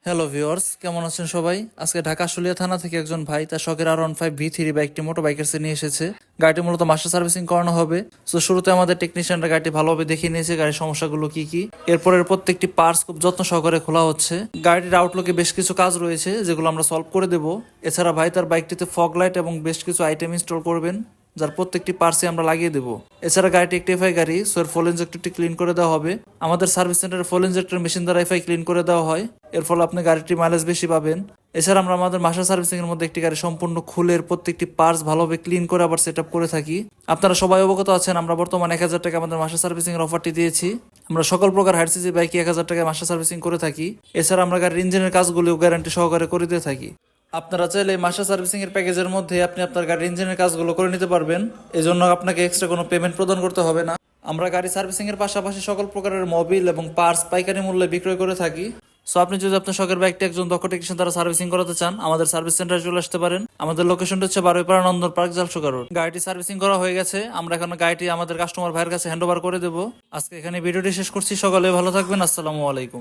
Hello viewers, কেমন আছেন সবাই? আজকে ঢাকা আশুলিয়া থানা থেকে একজন ভাই তার শখের R15V3 বাইকটি মোটর বাইকের সে নিয়ে এসেছে। গাড়িটি মূলত মাস্টার সার্ভিসিং করানো হবে। তো শুরুতে আমাদের টেকনিশিয়ানরা গাড়িটি ভালোভাবে দেখিয়ে নিয়েছে গাড়ির সমস্যাগুলো কি কি। এরপরের প্রত্যেকটি পার্টস খুব যত্ন সহকারে খোলা হচ্ছে। গাড়িটির আউটলুকে বেশ কিছু কাজ রয়েছে যেগুলো আমরা সলভ করে দেব। এছাড়া ভাই তার বাইকটিতে ফগ লাইট এবং বেশ কিছু আইটেম ইনস্টল করবেন, যার প্রত্যেকটি পার্সে আমরা লাগিয়ে দেবো। এছাড়া গাড়িটি একটি এফআই গাড়ি, সো এর ফুল ইনজেক্টরটি ক্লিন করে দেওয়া হবে। আমাদের সার্ভিস সেন্টারে ফুল ইনজেক্টর মেশিন দ্বারা এফআই ক্লিন করে দেওয়া হয়। এর ফলে আপনি গাড়িটি মাইলেজ বেশি পাবেন। এছাড়া আমরা আমাদের মাস্টার সার্ভিসিং এর মধ্যে একটি গাড়ি সম্পূর্ণ খুলে এর প্রত্যেকটি পার্টস ভালোভাবে ক্লিন করে আবার সেট আপ করে থাকি। আপনারা সবাই অবগত আছেন আমরা বর্তমানে 1000 টাকা আমাদের মাস্টার সার্ভিসিং এর অফারটি দিয়েছি। আমরা সকল প্রকার হাইড সিসি বাইকে 1000 টাকায় মাস্টার সার্ভিসিং করে থাকি। এছাড়া আমরা গাড়ির ইঞ্জিনের কাজগুলিও গ্যারান্টি সহকারে করে দিয়ে থাকি। আপনারা চাইলে মাস্টার সার্ভিসিং এর প্যাকেজের মধ্যে আপনি আপনার গাড়ির ইঞ্জিনের কাজগুলো করে নিতে পারবেন। এজন্য আপনাকে এক্সট্রা কোনো পেমেন্ট প্রদান করতে হবে না। আমরা গাড়ি সার্ভিসিং এর পাশাপাশি সকল প্রকারের মোবিল এবং পার্টস পাইকারি মূল্যে বিক্রয় করে থাকি। সো আপনি যদি আপনার শখের বাইকটি একজন দক্ষ টেকনিশিয়ান দ্বারা সার্ভিসিং করাতে চান, আমাদের সার্ভিস সেন্টারে চলে আসতে পারেন। আমাদের লোকেশনটা হচ্ছে বারুইপাড়া নন্দন পার্ক, জালসুকা রোড। গাড়িটি সার্ভিসিং করা হয়ে গেছে, আমরা এখন গাড়িটি আমাদের কাস্টমার ভাইয়ের কাছে হ্যান্ড ওভার করে দেবো। আজকে এখানে ভিডিওটি শেষ করছি। সকালে ভালো থাকবেন। আসসালামু আলাইকুম।